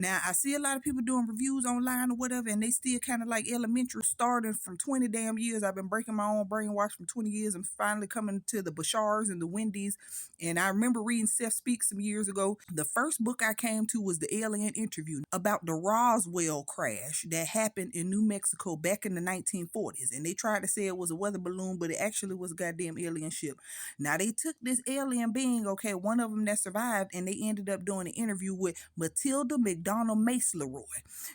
Now, I see a lot of people doing reviews online or whatever, and they still kind of like elementary, starting from 20 damn years. I've been breaking my own brainwash from 20 years. I'm finally coming to the Bashars and the Wendy's. And I remember reading Seth Speak some years ago. The first book I came to was The Alien Interview about the Roswell crash that happened in New Mexico back in the 1940s. And they tried to say it was a weather balloon, but it actually was a goddamn alien ship. Now, they took this alien being, okay, one of them that survived, and they ended up doing an interview with Matilda McDonald Mace Leroy.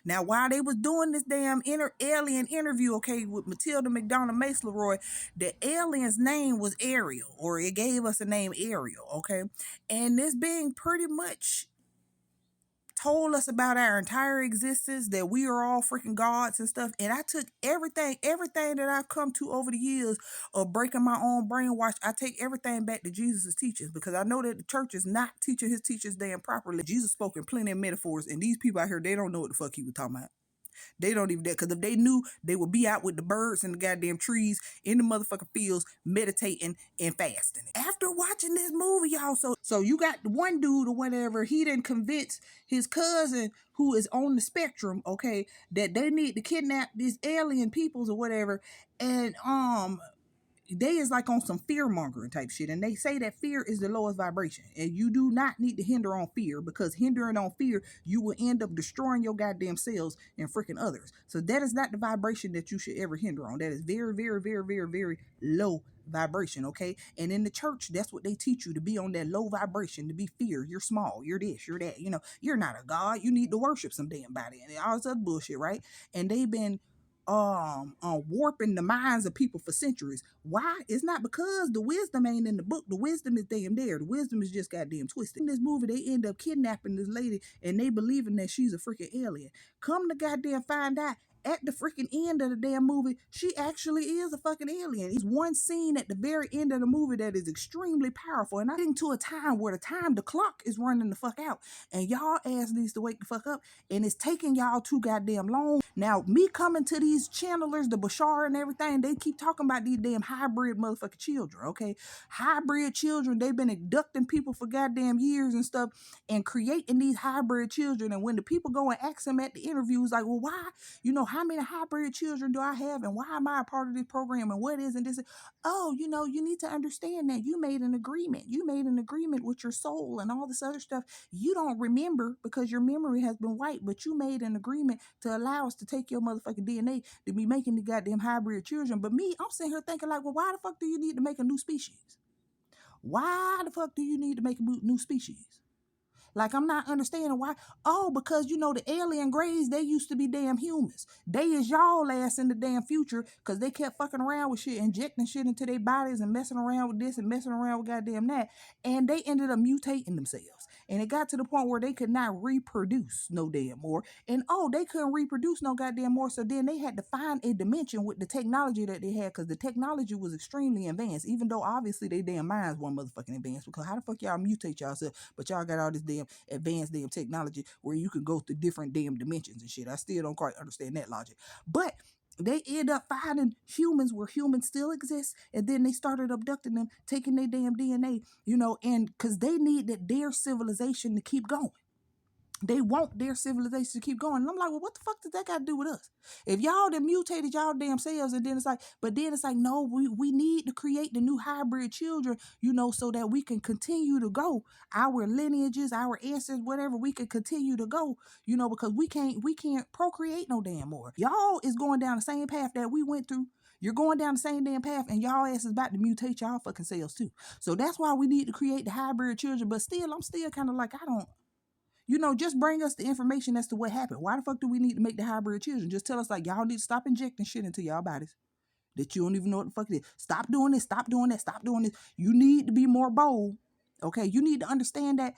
Now, while they was doing this damn alien interview, okay, with Matilda McDonald Mace Leroy, the alien's name was Ariel, or it gave us a name Ariel, okay? And this being pretty much told us about our entire existence, that we are all freaking gods and stuff. And I took everything that I've come to over the years of breaking my own brainwash, I take everything back to Jesus' teachings, because I know that the church is not teaching his teachings damn properly. Jesus spoke in plenty of metaphors, and these people out here, they don't know what the fuck he was talking about. They don't even, because if they knew, they would be out with the birds and the goddamn trees in the motherfucking fields, meditating and fasting. After watching this movie, y'all, so you got the one dude or whatever, he didn't convince his cousin who is on the spectrum, okay, that they need to kidnap these alien peoples or whatever, and they is like on some fear mongering type shit, and they say that fear is the lowest vibration, and you do not need to hinder on fear, because hindering on fear, you will end up destroying your goddamn selves and freaking others. So that is not the vibration that you should ever hinder on. That is very, very, very, very, very low vibration, okay? And in the church, that's what they teach you, to be on that low vibration, to be fear. You're small, you're this, you're that, you're not a god, you need to worship some damn body and all this other bullshit, right? And they've been warping the minds of people for centuries. Why? It's not because the wisdom ain't in the book. The wisdom is damn there. The wisdom is just goddamn twisted. In this movie, they end up kidnapping this lady, and they believing that she's a freaking alien. Come to goddamn find out, at the freaking end of the damn movie, she actually is a fucking alien. It's one scene at the very end of the movie that is extremely powerful. And I'm getting to a time where the clock is running the fuck out, and y'all ass needs to wake the fuck up, and it's taking y'all too goddamn long. Now, me coming to these channelers, the Bashar and everything, they keep talking about these damn hybrid motherfucking children, okay? Hybrid children, they've been abducting people for goddamn years and stuff, and creating these hybrid children. And when the people go and ask them at the interviews, like, well, why? How many hybrid children do I have, and why am I a part of this program, and what isn't this? Oh, you need to understand that you made an agreement. You made an agreement with your soul and all this other stuff. You don't remember because your memory has been wiped, but you made an agreement to allow us to take your motherfucking DNA to be making the goddamn hybrid children. But me, I'm sitting here thinking like, well, why the fuck do you need to make a new species? Why the fuck do you need to make a new species? Like, I'm not understanding why. Oh, because, the alien grays, they used to be damn humans. They is y'all ass in the damn future, because they kept fucking around with shit, injecting shit into their bodies and messing around with this and messing around with goddamn that. And they ended up mutating themselves. And it got to the point where they could not reproduce no damn more. And they couldn't reproduce no goddamn more. So then they had to find a dimension with the technology that they had, because the technology was extremely advanced, even though obviously they damn minds weren't motherfucking advanced. Because how the fuck y'all mutate yourself, but y'all got all this damn advanced damn technology where you can go to different damn dimensions and shit. I still don't quite understand that logic. But they end up finding humans where humans still exist, and then they started abducting them, taking their damn DNA, and because they needed their civilization to keep going. They want their civilization to keep going. And I'm like, well, what the fuck does that got to do with us? If y'all done mutated y'all damn selves, and then it's like, no, we need to create the new hybrid children, so that we can continue to go. Our lineages, our ancestors, whatever, we can continue to go, because we can't procreate no damn more. Y'all is going down the same path that we went through. You're going down the same damn path, and y'all ass is about to mutate y'all fucking selves too. So that's why we need to create the hybrid children. But still, I'm still kind of like, I don't, just bring us the information as to what happened. Why the fuck do we need to make the hybrid children? Just tell us, like, y'all need to stop injecting shit into y'all bodies that you don't even know what the fuck it is. Stop doing this, stop doing that, stop doing this. You need to be more bold, okay? You need to understand that.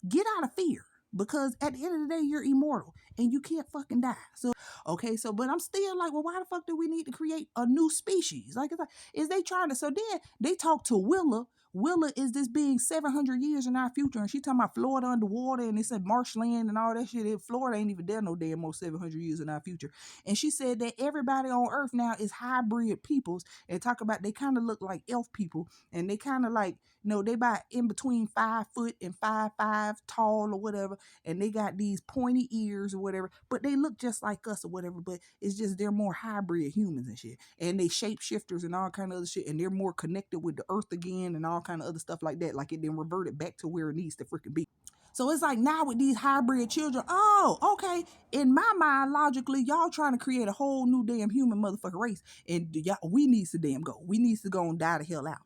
Get out of fear, because at the end of the day, you're immortal and you can't fucking die. So, okay, but I'm still like, well, why the fuck do we need to create a new species? Like, is they trying to, so then they talk to Willa. Willa is this being 700 years in our future, and she talking about Florida underwater, and it's a marshland and all that shit. Florida ain't even there no damn more 700 years in our future. And she said that everybody on Earth now is hybrid peoples, and talk about they kind of look like elf people, and they kind of like, they about in between 5 foot and 5'5" tall or whatever, and they got these pointy ears or whatever, but they look just like us or whatever, but it's just they're more hybrid humans and shit, and they shapeshifters and all kind of other shit, and they're more connected with the earth again and all kind of other stuff like that, like it then reverted back to where it needs to freaking be. So it's like now with these hybrid children, oh, okay, in my mind, logically, y'all trying to create a whole new damn human motherfucking race, and we needs to damn go. We needs to go and die the hell out.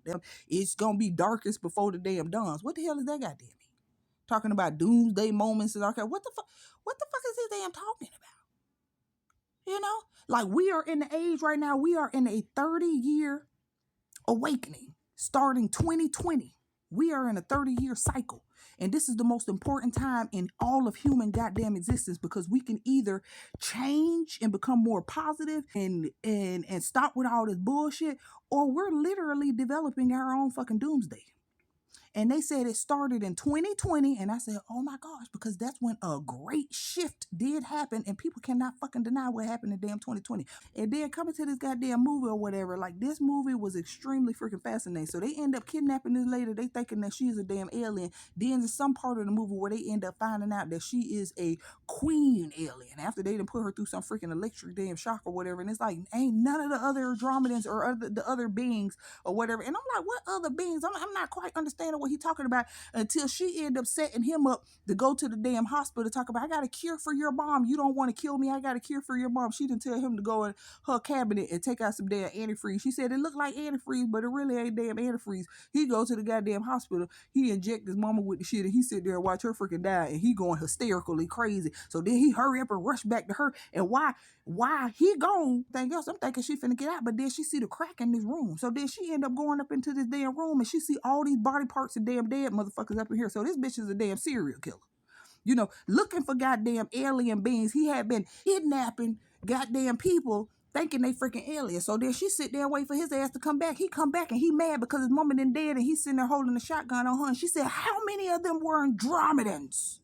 It's gonna be darkest before the damn dawns. What the hell is that goddamn mean? Talking about doomsday moments and all that. What the fuck? What the fuck is this damn talking about? Like we are in the age right now. We are in a 30-year awakening starting 2020. We are in a 30-year cycle. And this is the most important time in all of human goddamn existence, because we can either change and become more positive and stop with all this bullshit, or we're literally developing our own fucking doomsday. And they said it started in 2020. And I said, oh my gosh, because that's when a great shift did happen. And people cannot fucking deny what happened in damn 2020. And then coming to this goddamn movie or whatever, like this movie was extremely freaking fascinating. So they end up kidnapping this lady. They thinking that she's a damn alien. Then there's some part of the movie where they end up finding out that she is a queen alien. After they done put her through some freaking electric damn shock or whatever. And it's like, ain't none of the other Andromedans or the other beings or whatever. And I'm like, what other beings? I'm not quite understanding what he talking about, until she ended up setting him up to go to the damn hospital to talk about, I got a cure for your mom. You don't want to kill me. I got a cure for your mom. She didn't tell him to go in her cabinet and take out some damn antifreeze. She said it looked like antifreeze, but it really ain't damn antifreeze. He go to the goddamn hospital. He inject his mama with the shit, and he sit there and watch her freaking die, and he going hysterically crazy. So then he hurry up and rush back to her. And why he gone? Thing else, I'm thinking she finna get out, but then she see the crack in this room. So then she end up going up into this damn room, and she see all these body parts of damn dead motherfuckers up in here. So this bitch is a damn serial killer. Looking for goddamn alien beings. He had been kidnapping goddamn people thinking they freaking aliens. So then she sit there and wait for his ass to come back. He come back and he mad because his mama done dead, and he's sitting there holding a shotgun on her. And she said, how many of them were Andromedans?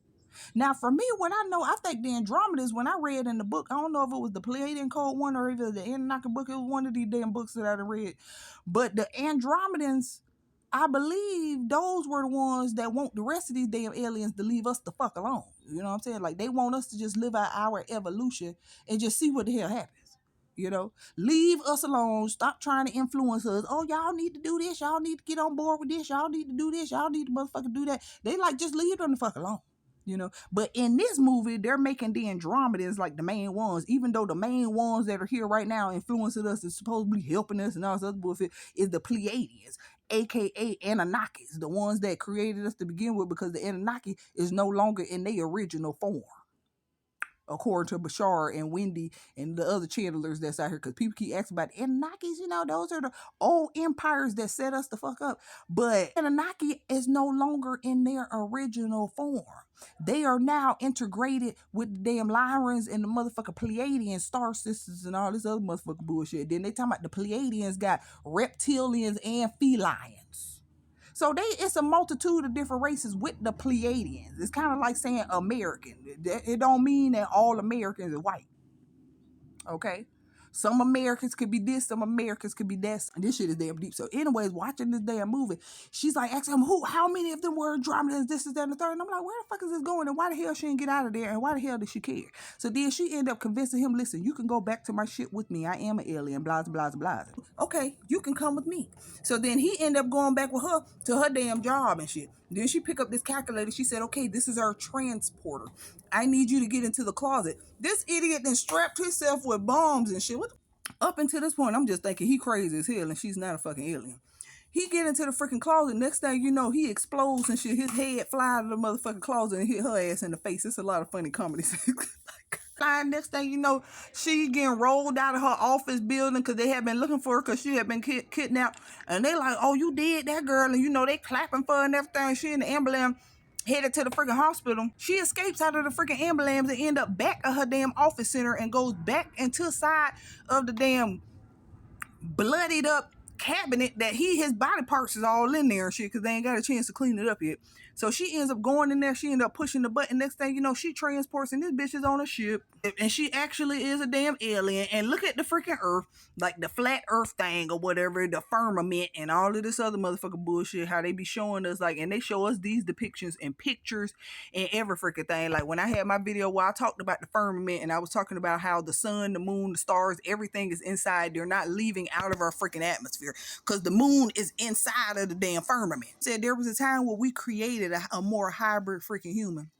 Now, for me, what I know, I think the Andromedans, when I read in the book, I don't know if it was the Pleiadian Code one or if it was the Anunnaki book. It was one of these damn books that I read. But the Andromedans, I believe those were the ones that want the rest of these damn aliens to leave us the fuck alone. You know what I'm saying? Like, they want us to just live out our evolution and just see what the hell happens. Leave us alone. Stop trying to influence us. Oh, y'all need to do this. Y'all need to get on board with this. Y'all need to do this. Y'all need to motherfucking do that. They like, just leave them the fuck alone. But in this movie, they're making the Andromedans like the main ones, even though the main ones that are here right now influencing us and supposedly helping us and all this other bullshit is the Pleiadians, aka Anunnakis, the ones that created us to begin with, because the Anunnaki is no longer in their original form, according to Bashar and Wendy and the other channelers that's out here, because people keep asking about Anunnakis. Those are the old empires that set us the fuck up. But Anunnaki is no longer in their original form. They are now integrated with the damn Lyrans and the motherfucking Pleiadian star systems and all this other motherfucking bullshit. Then they talking about the Pleiadians got reptilians and felines. So it's a multitude of different races with the Pleiadians. It's kind of like saying American. It don't mean that all Americans are white. Okay? Some Americans could be this, some Americans could be that. This shit is damn deep. So anyways, watching this damn movie, she's like asking him, how many of them were Andromedans, this, that, and the third. And I'm like, where the fuck is this going? And why the hell she didn't get out of there? And why the hell did she care? So then she ended up convincing him, listen, you can go back to my shit with me. I am an alien, blah, blah, blah. Okay, you can come with me. So then he ended up going back with her to her damn job and shit. Then she picked up this calculator. She said, okay, this is our transporter. I need you to get into the closet. This idiot then strapped himself with bombs and shit. Up until this point, I'm just thinking he crazy as hell and she's not a fucking alien. He get into the freaking closet. Next thing you know, he explodes and shit. His head fly out of the motherfucking closet and hit her ass in the face. It's a lot of funny comedy. Next thing you know, she getting rolled out of her office building because they had been looking for her because she had been kidnapped. And they like, oh, you did that, girl. And they clapping for her and everything. She in the ambulance headed to the freaking hospital. She escapes out of the freaking ambulance and end up back at her damn office center and goes back into the side of the damn bloodied up cabinet that his body parts is all in there and shit because they ain't got a chance to clean it up yet. So she ends up going in there. She ends up pushing the button. Next thing you know, she transports, and this bitch is on a ship. And she actually is a damn alien. And look at the freaking Earth, like the flat Earth thing or whatever, the firmament and all of this other motherfucking bullshit. How they be showing us, like, and they show us these depictions and pictures and every freaking thing. Like when I had my video where I talked about the firmament and I was talking about how the sun, the moon, the stars, everything is inside. They're not leaving out of our freaking atmosphere because the moon is inside of the damn firmament. Said there was a time where we created a more hybrid freaking human.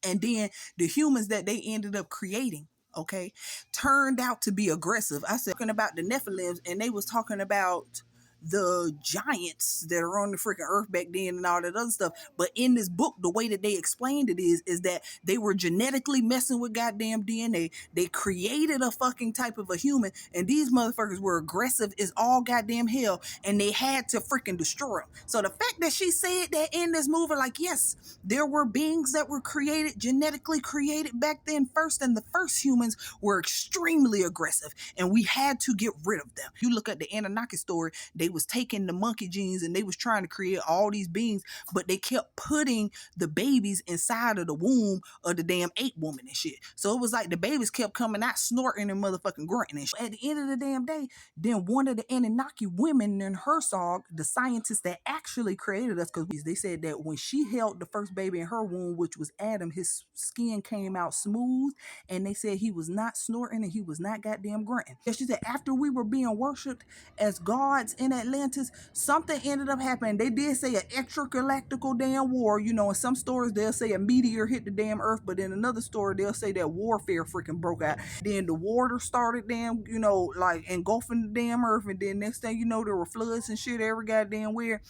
And then the humans that they ended up creating, okay, turned out to be aggressive. I said, talking about the Nephilims, and they was talking about the giants that are on the freaking earth back then and all that other stuff. But in this book, the way that they explained it is that they were genetically messing with goddamn DNA. They created a fucking type of a human, and these motherfuckers were aggressive as all goddamn hell, and they had to freaking destroy them. So the fact that she said that in this movie, like, yes, there were beings that were created, genetically created back then first, and the first humans were extremely aggressive, and we had to get rid of them. You look at the Anunnaki story, they was taking the monkey genes and they was trying to create all these beings, but they kept putting the babies inside of the womb of the damn ape woman and shit. So it was like the babies kept coming out snorting and motherfucking grunting and shit. At the end of the damn day, then one of the Anunnaki women in her song, the scientists that actually created us, because they said that when she held the first baby in her womb, which was Adam, his skin came out smooth, and they said he was not snorting and he was not goddamn grunting. She said after we were being worshipped as gods in Atlantis, something ended up happening. They did say an extragalactical damn war, you know. In some stories they'll say a meteor hit the damn earth, but in another story they'll say that warfare freaking broke out. Then the water started damn, you know, like engulfing the damn earth, and then next thing you know there were floods and shit every goddamn where.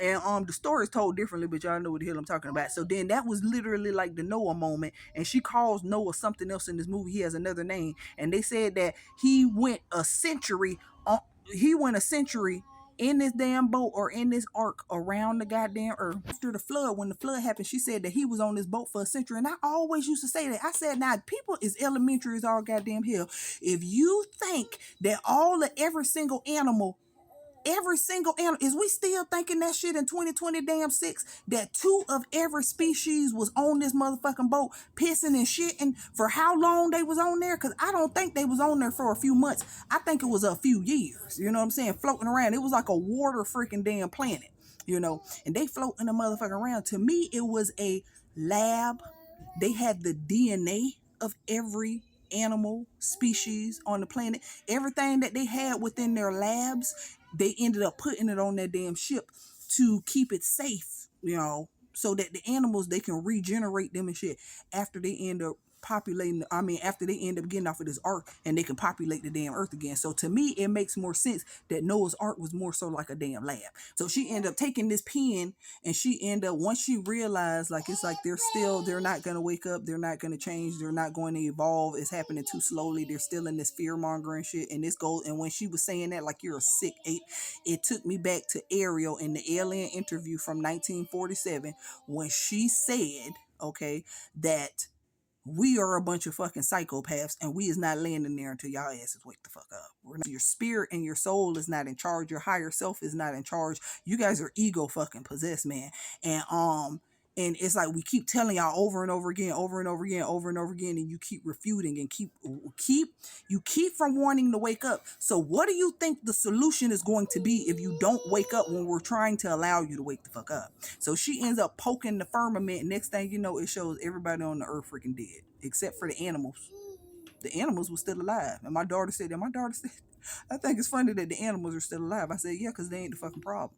And the story is told differently, but y'all know what the hell I'm talking about. So then that was literally like the Noah moment, and she calls Noah something else in this movie. He has another name, and they said that he went a century in this damn boat or in this ark around the goddamn earth. After the flood, when the flood happened, she said that he was on this boat for a century. And I always used to say that. I said, now, people is elementary as all goddamn hell. If you think that every single animal, is we still thinking that shit in 2020 damn 6, that 2 of every species was on this motherfucking boat pissing and shitting for how long they was on there? Because I don't think they was on there for a few months. I think it was a few years, you know what I'm saying, floating around. It was like a water freaking damn planet, you know, and they floating the motherfucking around. To me, it was a lab. They had the DNA of every animal species on the planet. Everything that they had within their labs, they ended up putting it on that damn ship to keep it safe, you know, so that the animals, they can regenerate them and shit after they end up after they end up getting off of this ark, and they can populate the damn earth again. So to me, it makes more sense that Noah's ark was more so like a damn lab. So she ended up taking this pen, and she ended up, once she realized, like, it's like they're not going to wake up, they're not going to change, they're not going to evolve, it's happening too slowly, they're still in this fear mongering shit, and this goes, and when she was saying that, like, you're a sick ape, it took me back to Ariel in the Alien interview from 1947, when she said, okay, that we are a bunch of fucking psychopaths, and we is not landing there until y'all asses wake the fuck up. Your spirit and your soul is not in charge. Your higher self is not in charge. You guys are ego fucking possessed, man. And it's like we keep telling y'all over and over again, and you keep refuting and keep from wanting to wake up. So what do you think the solution is going to be if you don't wake up when we're trying to allow you to wake the fuck up? So she ends up poking the firmament, and next thing you know, it shows everybody on the earth freaking dead, except for the animals. The animals were still alive. And my daughter said, I think it's funny that the animals are still alive. I said, yeah, because they ain't the fucking problem.